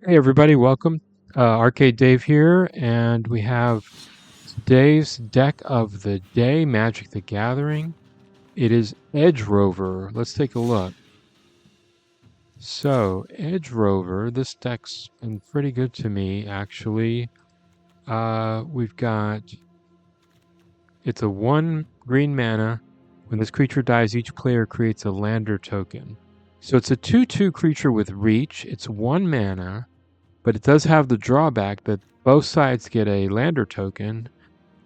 Hey everybody, welcome. Arcade Dave here, and we have today's deck of the day, Magic the Gathering. It is Edge Rover. Let's take a look. So, Edge Rover, this deck's been pretty good to me, actually. We've got... It's a 1 green mana. When this creature dies, each player creates a lander token. So it's a 2/2 creature with reach. It's 1 mana. But it does have the drawback that both sides get a lander token.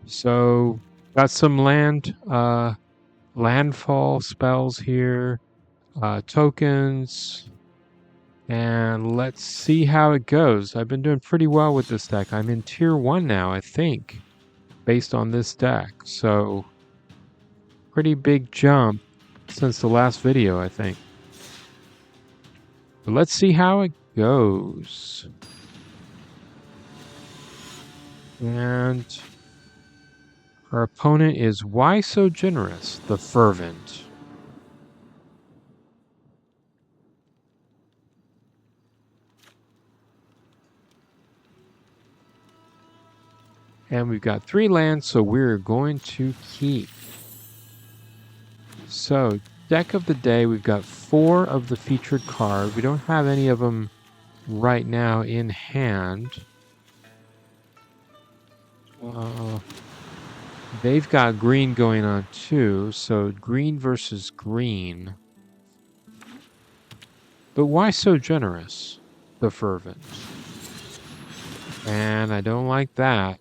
So got some landfall spells here, tokens, and let's see how it goes. I've been doing pretty well with this deck. I'm in tier 1 now, I think, based on this deck. So pretty big jump since the last video, I think. But let's see how it goes. And our opponent is Whysogenerous, the Fervent. And we've got 3 lands, so we're going to keep. So, deck of the day, we've got 4 of the featured cards. We don't have any of them right now in hand. They've got green going on too, so green versus green. But why so generous, the Fervent? And I don't like that.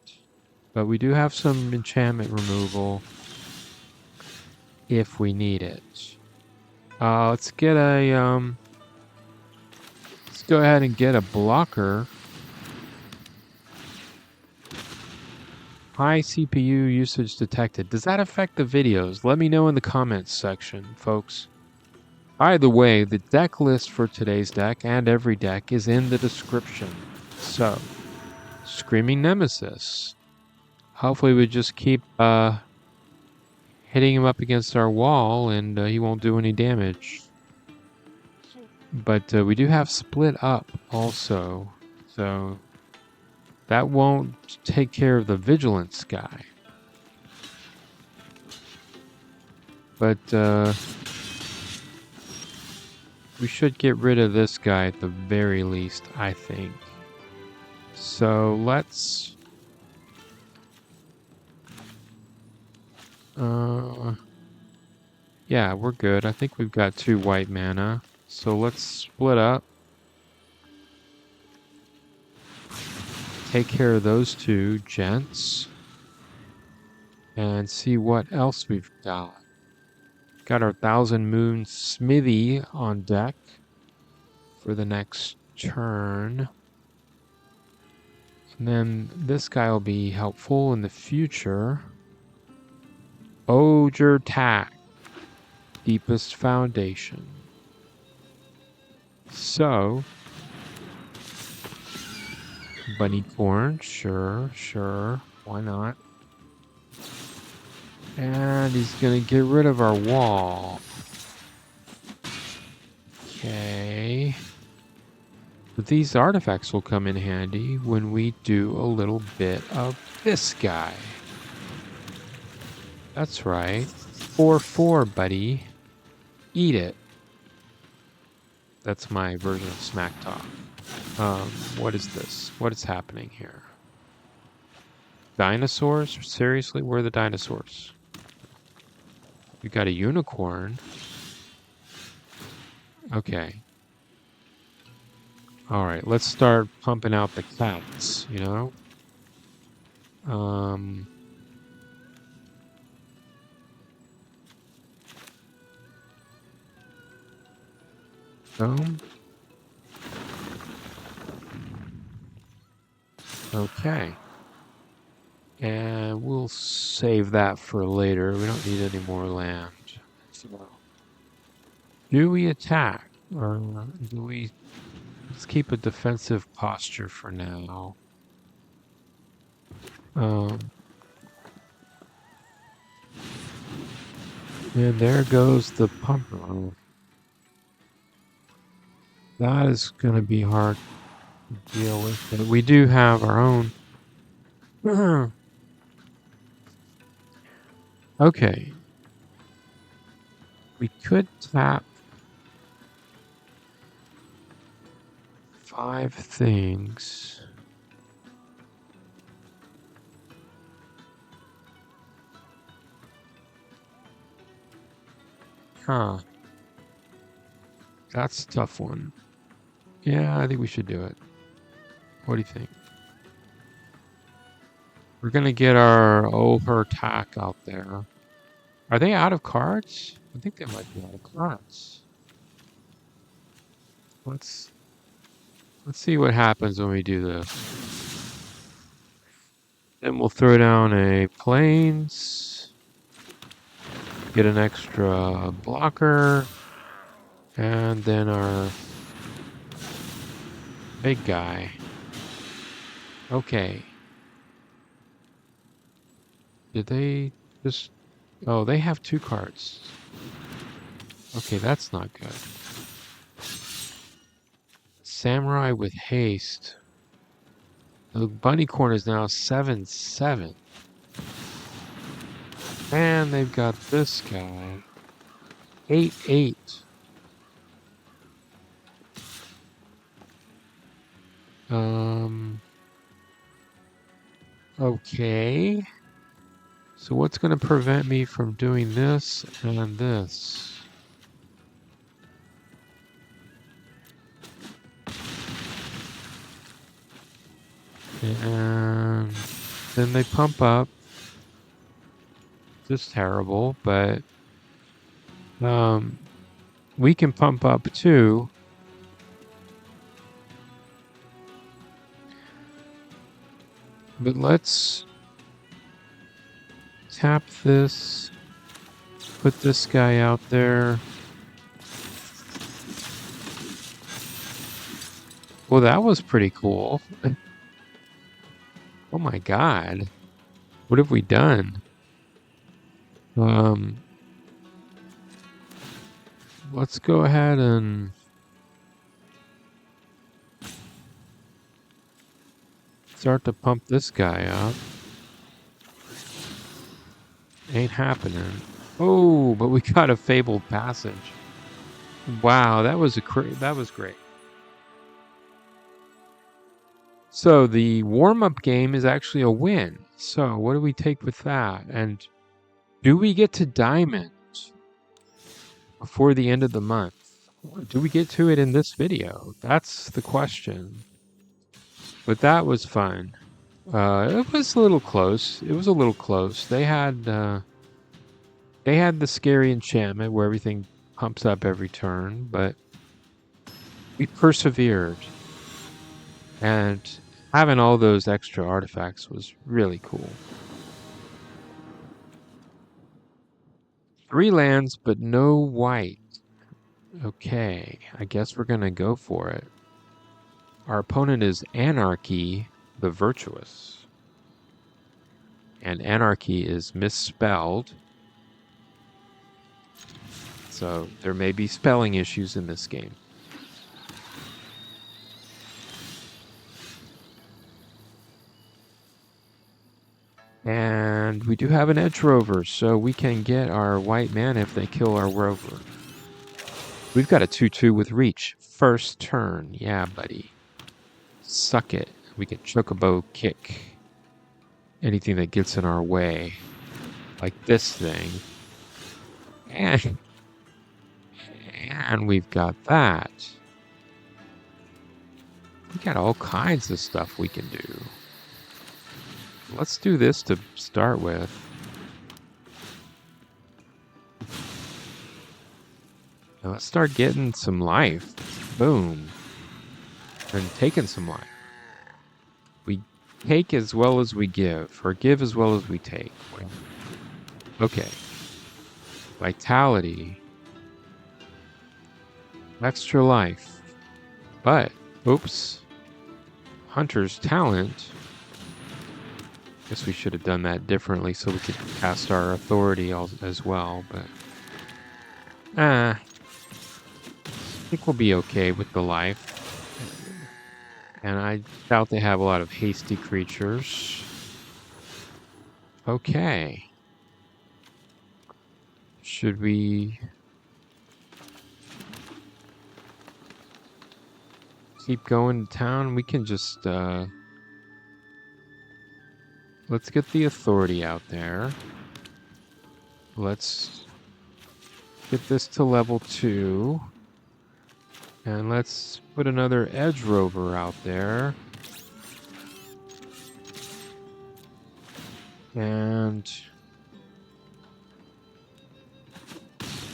But we do have some enchantment removal if we need it. Let's get a let's go ahead and get a blocker. High CPU usage detected. Does that affect the videos? Let me know in the comments section, folks. Either way, the deck list for today's deck and every deck is in the description. So, Screaming Nemesis. Hopefully we just keep hitting him up against our wall and he won't do any damage. But we do have Split Up also, so that won't take care of the Vigilance guy. But we should get rid of this guy at the very least, I think. So let's... yeah, we're good. I think we've got 2 white mana. So let's split up. Take care of those 2 gents. And see what else we've got. Got our Thousand Moon Smithy on deck for the next turn. And then this guy will be helpful in the future. Ojer Tack. Deepest Foundation. So, Bunny Corn, sure, why not? And he's gonna get rid of our wall. Okay. But these artifacts will come in handy when we do a little bit of this guy. That's right. 4/4, buddy. Eat it. That's my version of smack talk. What is this? What is happening here? Dinosaurs? Seriously? Where are the dinosaurs? We got a unicorn. Okay. Alright, let's start pumping out the cats, you know? Okay. And we'll save that for later. We don't need any more land. So, do we attack? Or do we... Let's keep a defensive posture for now. And there goes the pumper. That is going to be hard. deal with it. We do have our own. Okay. We could tap 5 things. Huh. That's a tough one. Yeah, I think we should do it. What do you think? We're gonna get our Ojer tack out there. Are they out of cards? I think they might be out of cards. Let's see what happens when we do this. Then we'll throw down a plains, get an extra blocker, and then our big guy. Okay. Did they just... Oh, they have 2 cards. Okay, that's not good. Samurai with haste. The bunny corn is now 7/7. And they've got this guy. 8/8. Okay. So what's going to prevent me from doing this and this? And then they pump up. Just terrible, but we can pump up too. But let's tap this, put this guy out there. Well, that was pretty cool. Oh my god. What have we done? Let's go ahead and start to pump this guy up. Ain't happening. Oh, but we got a Fabled Passage. Wow, that was great. So the warm-up game is actually a win. So what do we take with that? And do we get to Diamond before the end of the month? Do we get to it in this video? That's the question. But that was fun. It was a little close. They had the scary enchantment where everything pumps up every turn, but we persevered. And having all those extra artifacts was really cool. 3 lands, but no white. Okay, I guess we're gonna go for it. Our opponent is Anarchy the Virtuous. And Anarchy is misspelled. So there may be spelling issues in this game. And we do have an Edge Rover, so we can get our white mana if they kill our Rover. We've got a 2/2 with reach. First turn. Yeah, buddy. Suck it. We get Chocobo Kick. Anything that gets in our way. Like this thing. And we've got that. We got all kinds of stuff we can do. Let's do this to start with. Now let's start getting some life. Boom. And taking some life. We take as well as we give, or give as well as we take. Okay. Vitality. Extra life. But, oops. Hunter's Talent. Guess we should have done that differently so we could cast our authority as well, but... I think we'll be okay with the life. And I doubt they have a lot of hasty creatures. Okay. Should we keep going to town? We can just, let's get the authority out there. Let's get this to level 2. And let's put another Edge Rover out there. And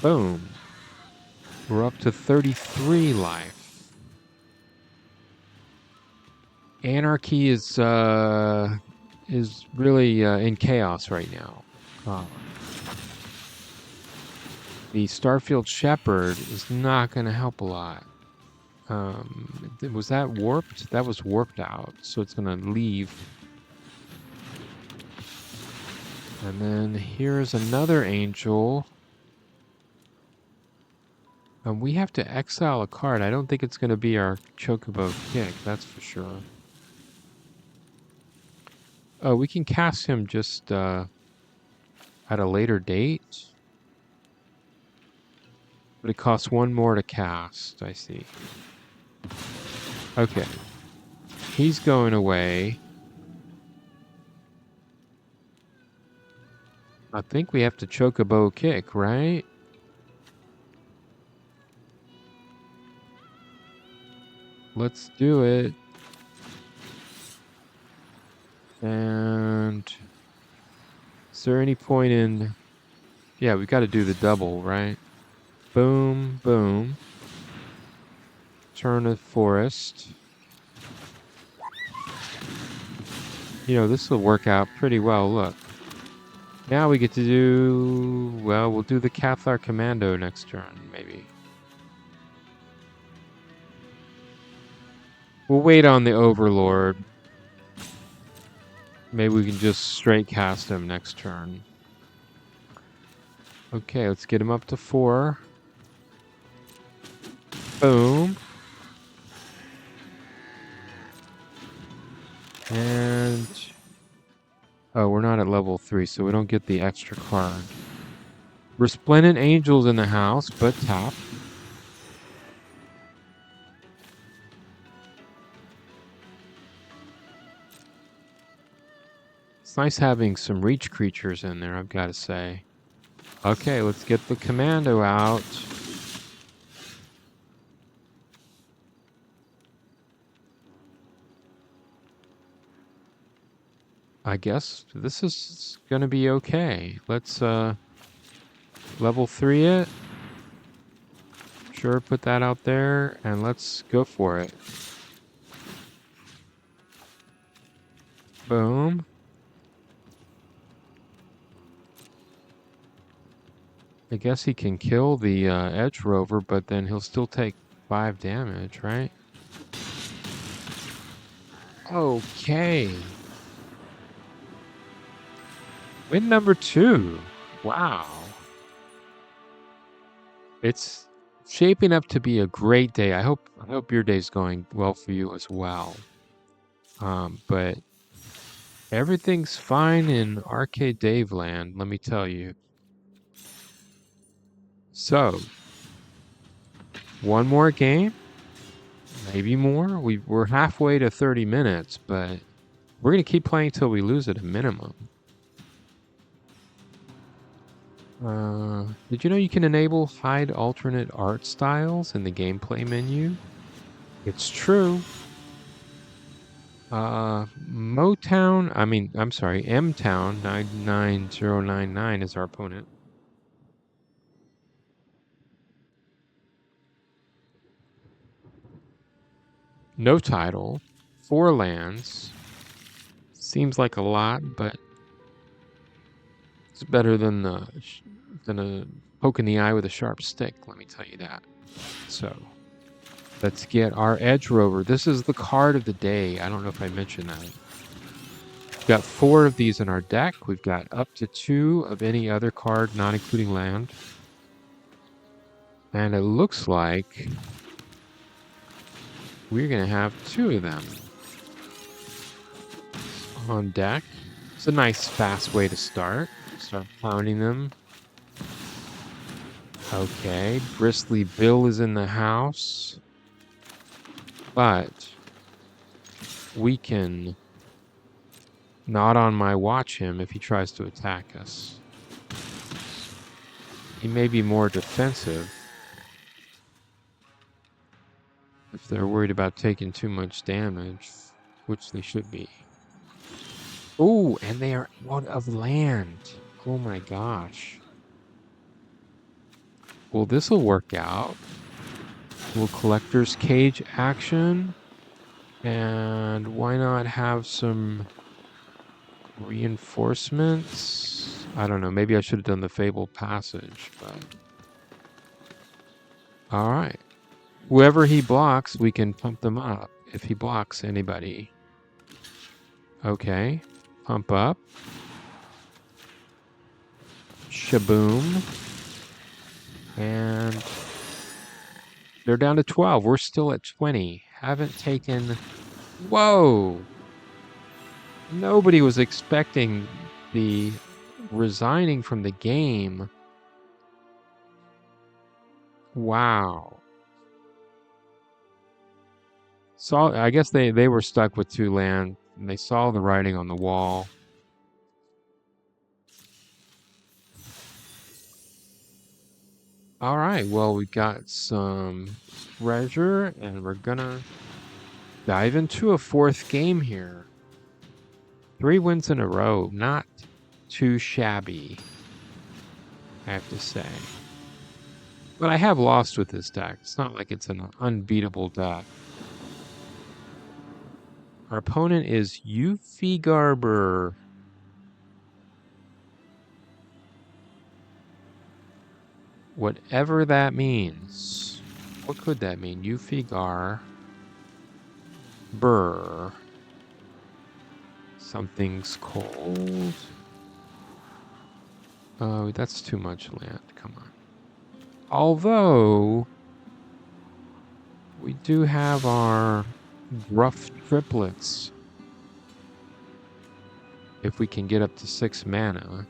boom. We're up to 33 life. Anarchy is really in chaos right now. The Starfield Shepherd is not going to help a lot. Was that warped? That was warped out, so it's going to leave. And then here's another angel. And we have to exile a card. I don't think it's going to be our Chocobo Kick, that's for sure. Oh, we can cast him just at a later date. But it costs 1 more to cast, I see. Okay. He's going away. I think we have to Chocobo Kick, right? Let's do it. And is there any point in... Yeah, we got to do the double, right? Boom, boom. Turn of Forest. You know, this will work out pretty well, look. Now we get to do... Well, we'll do the Cathar Commando next turn, maybe. We'll wait on the Overlord. Maybe we can just straight cast him next turn. Okay, let's get him up to 4. Boom. And... Oh, we're not at level 3, so we don't get the extra card. Resplendent Angel's in the house, but tap. It's nice having some reach creatures in there, I've got to say. Okay, let's get the Commando out. I guess this is going to be okay. Let's level 3 it. Sure, put that out there, and let's go for it. Boom. I guess he can kill the Edge Rover, but then he'll still take 5 damage, right? Okay. Win number 2. Wow. It's shaping up to be a great day. I hope your day's going well for you as well. But everything's fine in Arcade Dave land, let me tell you. So, one more game, maybe more. We're halfway to 30 minutes, but we're going to keep playing till we lose at a minimum. Did you know you can enable hide alternate art styles in the gameplay menu? It's true. M-Town 99099 is our opponent. No title, 4 lands. Seems like a lot, but it's better than a poke in the eye with a sharp stick, let me tell you that. So, let's get our Edge Rover. This is the card of the day. I don't know if I mentioned that. We've got 4 of these in our deck. We've got up to 2 of any other card, not including land. And it looks like we're going to have 2 of them on deck. It's a nice, fast way to start. Start pounding them. Okay, Bristly Bill is in the house. But we can not on my watch him if he tries to attack us. He may be more defensive if they're worried about taking too much damage, which they should be. Oh, and they are out of land. Oh my gosh. Well, this will work out. We'll Collector's Cage action. And why not have some reinforcements? I don't know. Maybe I should have done the Fabled Passage, but... Alright. Whoever he blocks, we can pump them up. If he blocks anybody. Okay. Pump up. Shaboom. And they're down to 12. We're still at 20. Haven't taken... Whoa! Nobody was expecting the resigning from the game. Wow. I guess they were stuck with 2 land. And they saw the writing on the wall. All right, well, we got some treasure, and we're gonna dive into a 4th game here. 3 wins in a row, not too shabby, I have to say. But I have lost with this deck. It's not like it's an unbeatable deck. Our opponent is Yuffie Garber. Whatever that means. What could that mean? Yuffie Garber. Something's cold. Oh, that's too much land. Come on. Although, we do have our Gruff Triplets. If we can get up to 6 mana.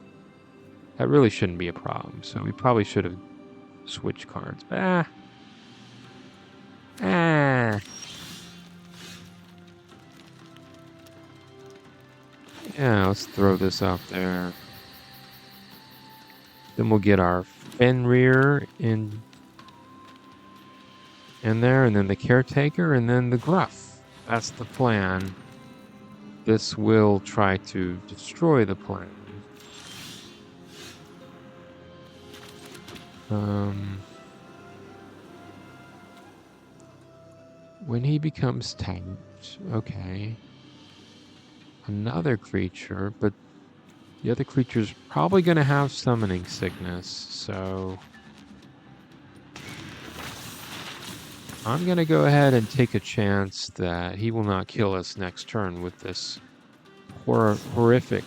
That really shouldn't be a problem. So we probably should have switched cards. But yeah, let's throw this out there. Then we'll get our Fenrir in there, and then the Caretaker, and then the Gruff. That's the plan. This will try to destroy the plan. When he becomes tapped, okay. Another creature, but the other creature's probably going to have summoning sickness, so I'm going to go ahead and take a chance that he will not kill us next turn with this horrific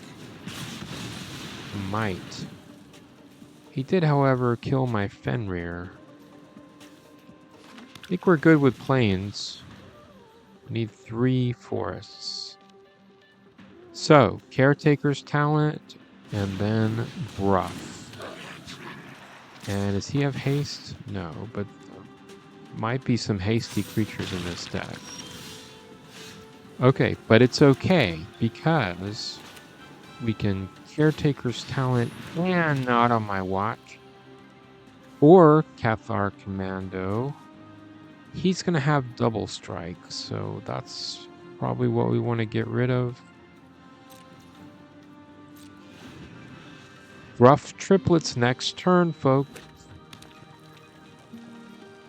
might. He did, however, kill my Fenrir. I think we're good with plains. We need 3 forests. So, Caretaker's talent, and then Gruff. And does he have haste? No, but might be some hasty creatures in this deck. Okay, but it's okay, because we can Caretaker's talent and not on my watch. Or Cathar Commando. He's going to have double strike, so that's probably what we want to get rid of. Gruff Triplets next turn, folks.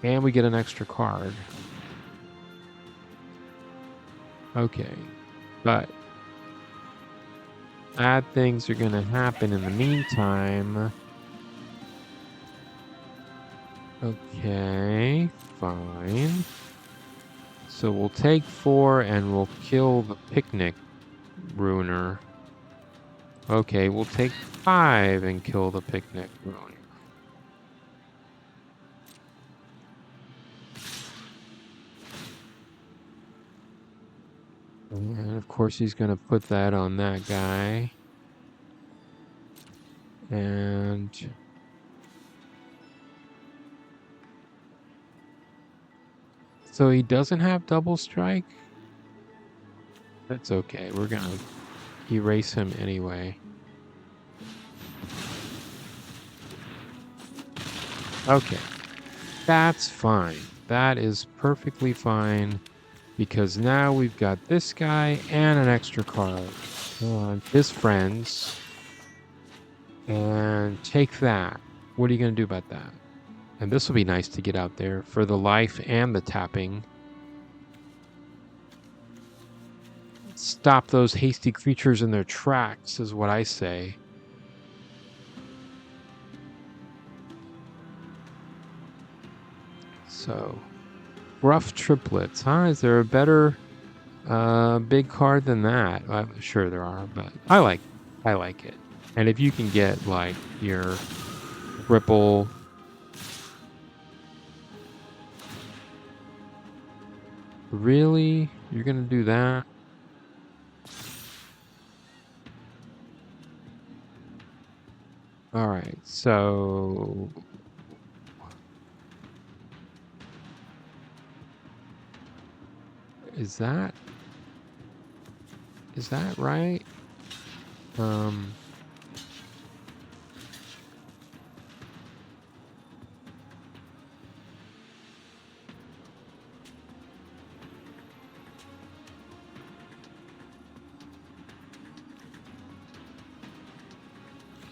And we get an extra card. Okay. But bad things are going to happen in the meantime. Okay, fine. So we'll take 4 and we'll kill the Picnic Ruiner. Okay, we'll take 5 and kill the Picnic Ruiner. And of course he's going to put that on that guy. And so he doesn't have double strike? That's okay. We're going to erase him anyway. Okay. That's fine. That is perfectly fine. Because now we've got this guy and an extra card. His friends. And take that. What are you going to do about that? And this will be nice to get out there for the life and the tapping. Stop those hasty creatures in their tracks, is what I say. So, Gruff Triplets, huh? Is there a better big card than that? I'm sure there are, but I like it. And if you can get like your Ripple, really? You're gonna do that? All right, so is that right?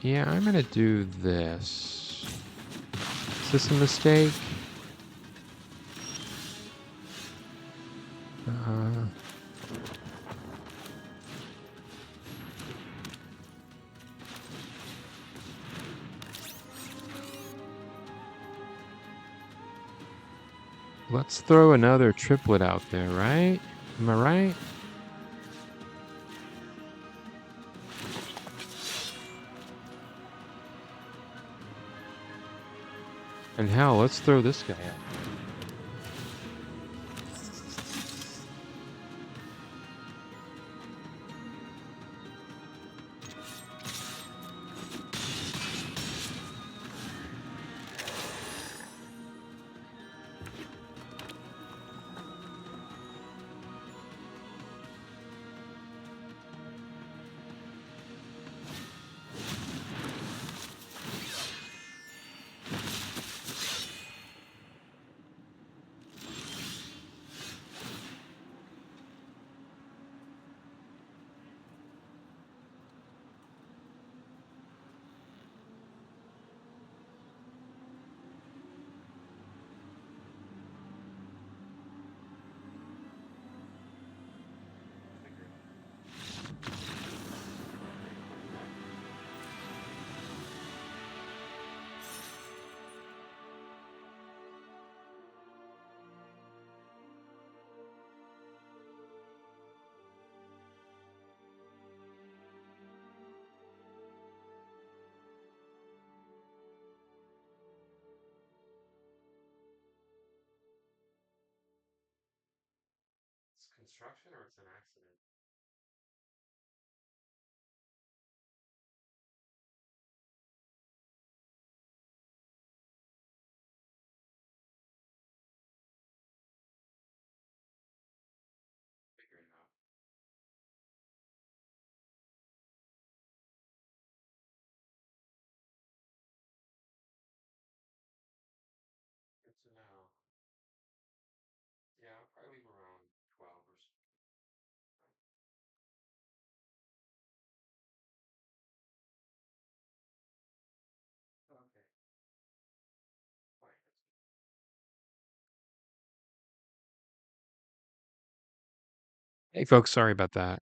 Yeah, I'm gonna do this. Is this a mistake? Let's throw another triplet out there, right? Am I right? And hell, let's throw this guy out. It's construction or it's an accident? Figure it out. Good to know. Yeah, I'll probably leave around 12 or so. Okay, fine. Hey folks, sorry about that.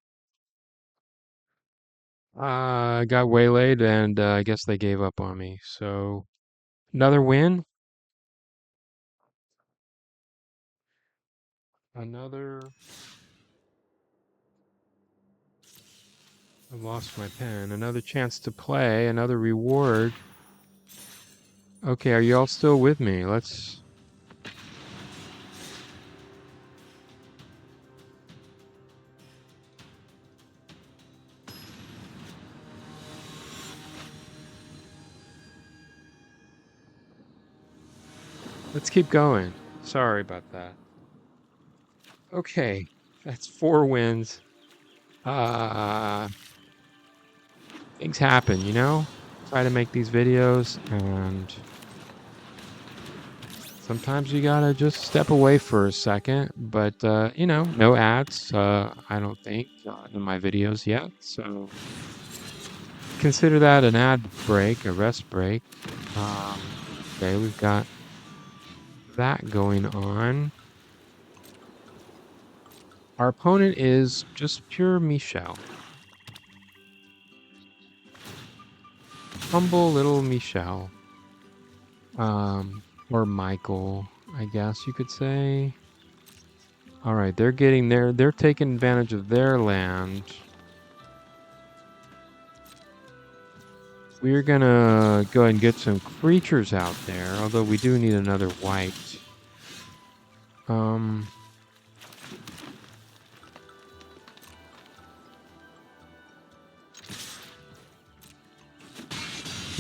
I got waylaid and I guess they gave up on me. So another win. Another. I lost my pen. Another chance to play. Another reward. Okay, are you all still with me? Let's. Let's keep going. Sorry about that. Okay, that's 4 wins. Things happen, you know? Try to make these videos, and sometimes you gotta just step away for a second. But, you know, no ads, I don't think, in my videos yet. So consider that an ad break, a rest break. Okay, we've got that going on. Our opponent is just pure Michelle. Humble little Michelle. Or Michael, I guess you could say. All right, they're getting there. They're taking advantage of their land. We're gonna go ahead and get some creatures out there, although we do need another white.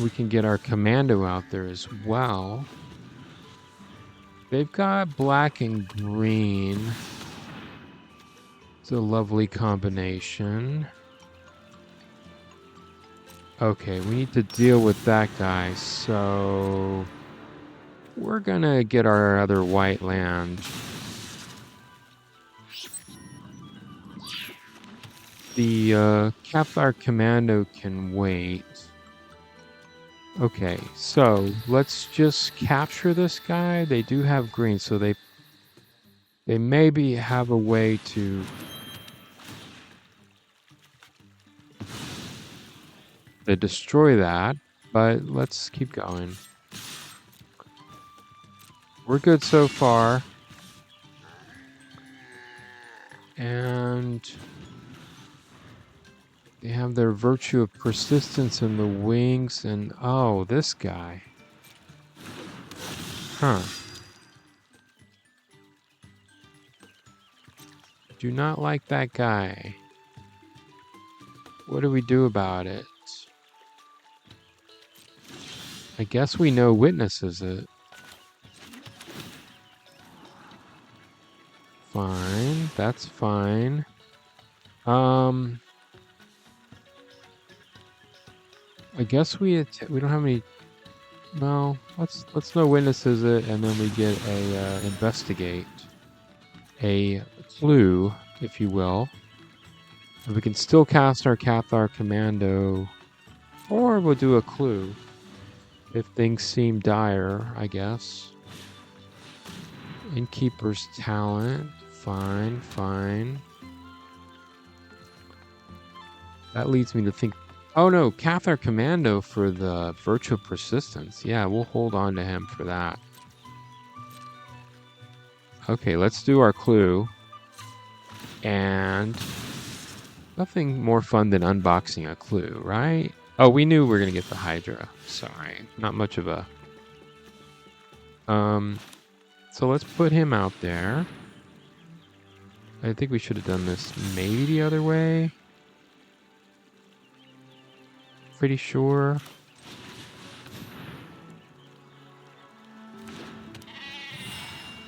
We can get our commando out there as well. They've got black and green. It's a lovely combination. Okay, we need to deal with that guy, so we're gonna get our other white land. The Cathar Commando can wait. Okay, so let's just capture this guy. They do have green, so they maybe have a way to destroy that, but let's keep going. We're good so far. And they have their virtue of persistence in the wings, and oh, this guy. Huh. Do not like that guy. What do we do about it? I guess we know witnesses it. Fine, that's fine. I guess we don't have any. No, let's know witnesses it, and then we get a investigate, a clue, if you will. And we can still cast our Cathar Commando, or we'll do a clue if things seem dire, I guess. Innkeeper's talent, fine. That leads me to think. Oh no, Cathar Commando for the virtual persistence. Yeah, we'll hold on to him for that. Okay, let's do our clue. And nothing more fun than unboxing a clue, right? Oh, we knew we were gonna get the Hydra. Sorry, not much of a. So let's put him out there. I think we should have done this maybe the other way. Pretty sure.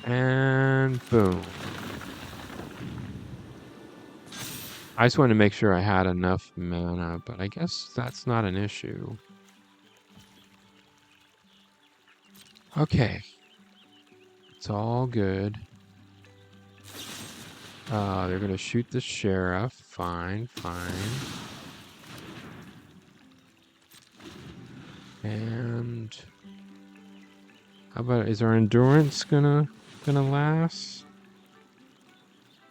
And boom. I just wanted to make sure I had enough mana, but I guess that's not an issue. Okay. It's all good. They're going to shoot the sheriff. Fine. And how about, is our endurance gonna last?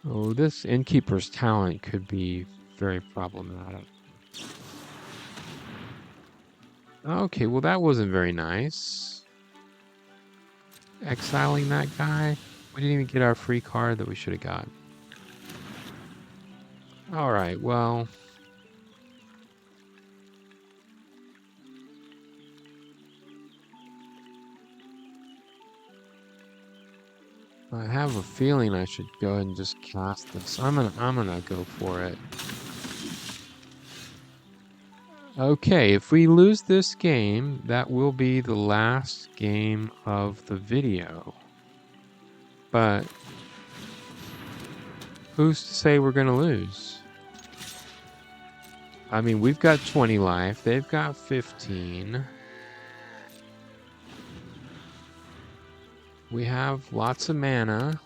Oh, this Innkeeper's talent could be very problematic. Okay, well that wasn't very nice. Exiling that guy. We didn't even get our free card that we should have got. Alright, well. I have a feeling I should go ahead and just cast this. I'm gonna go for it. Okay, if we lose this game, that will be the last game of the video. But who's to say we're going to lose? I mean, we've got 20 life. They've got 15. We have lots of mana.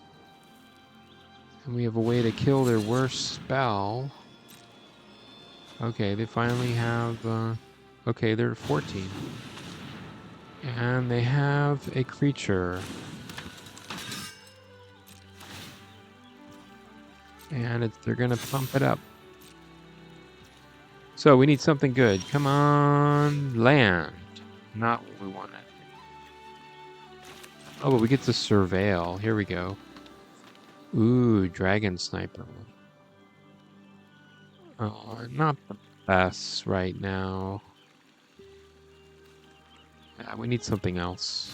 And we have a way to kill their worst spell. Okay, they finally have... okay, they're 14. And they have a creature. And they're going to pump it up. So we need something good. Come on, land. Not what we wanted. Oh, but we get to surveil. Here we go. Ooh, Dragon Sniper. Oh, not the best right now. Yeah, we need something else.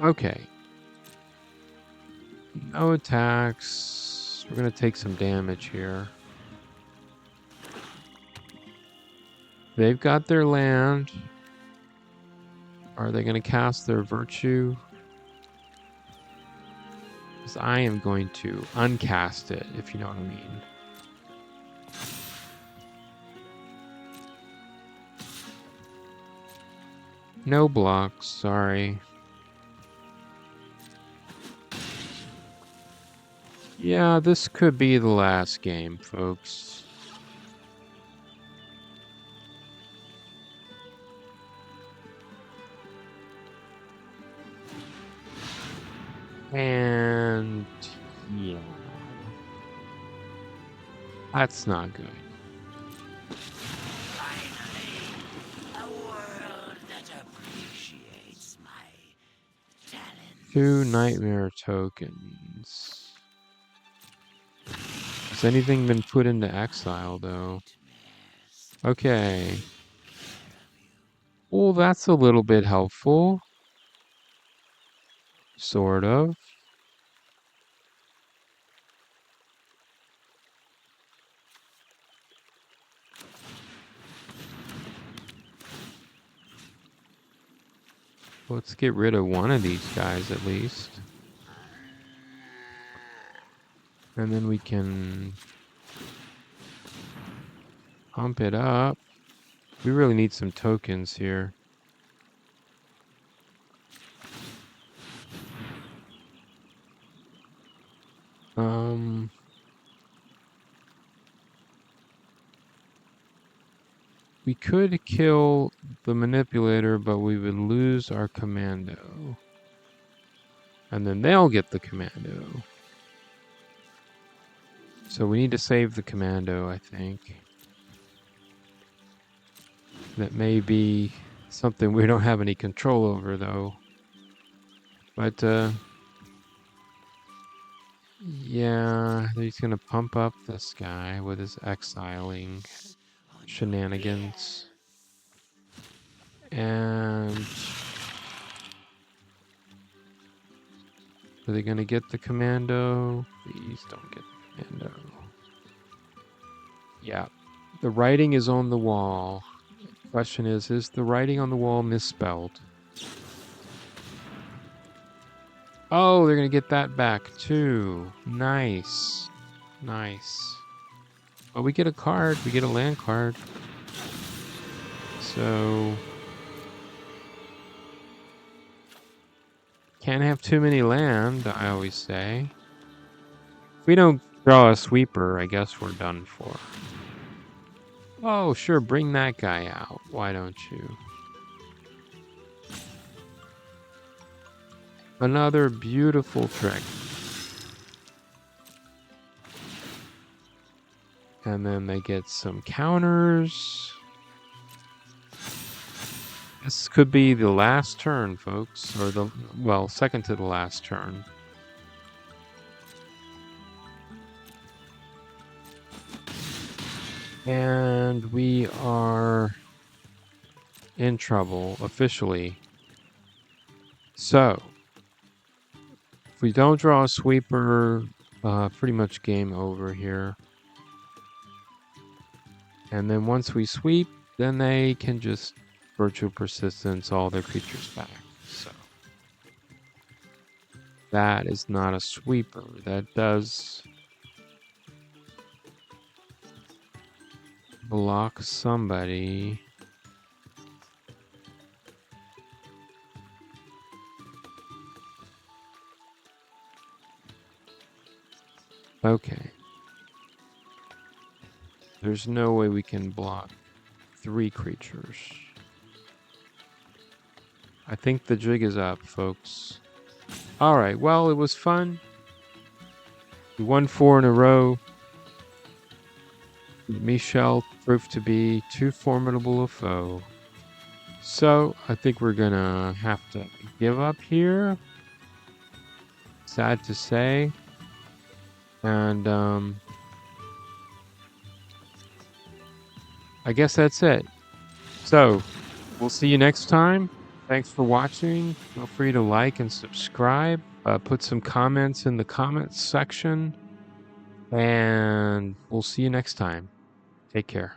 Okay. No attacks. We're going to take some damage here. They've got their land. Are they going to cast their virtue? Because I am going to uncast it, if you know what I mean. No blocks, sorry. Yeah, this could be the last game, folks. And yeah, that's not good. Finally, a world that appreciates my talent. 2 nightmare tokens. Has anything been put into exile, though? Okay. Well, that's a little bit helpful. Sort of. Let's get rid of one of these guys at least. And then we can pump it up. We really need some tokens here. We could kill the manipulator, but we would lose our commando. And then they'll get the commando. So we need to save the commando, I think. That may be something we don't have any control over, though. But, yeah, he's going to pump up this guy with his exiling shenanigans. And are they going to get the commando? Please don't get the commando. Yeah, the writing is on the wall. The question is the writing on the wall misspelled? Oh, they're going to get that back too. Nice. Nice. Well, we get a card. We get a land card. So can't have too many land, I always say. If we don't draw a sweeper, I guess we're done for. Oh, sure, bring that guy out. Why don't you? Another beautiful trick. And then they get some counters. This could be the last turn, folks. Or the, well, second to the last turn. And we are in trouble, officially. So, if we don't draw a sweeper, pretty much game over here. And then once we sweep, then they can just virtual persistence all their creatures back. So that is not a sweeper. That does block somebody. Okay. There's no way we can block 3 creatures. I think the jig is up, folks. Alright, well, it was fun. We won 4 in a row. Michelle proved to be too formidable a foe. So, I think we're gonna have to give up here. Sad to say. And, I guess that's it. So, we'll see you next time. Thanks for watching. Feel free to like and subscribe. Put some comments in the comments section. And we'll see you next time. Take care.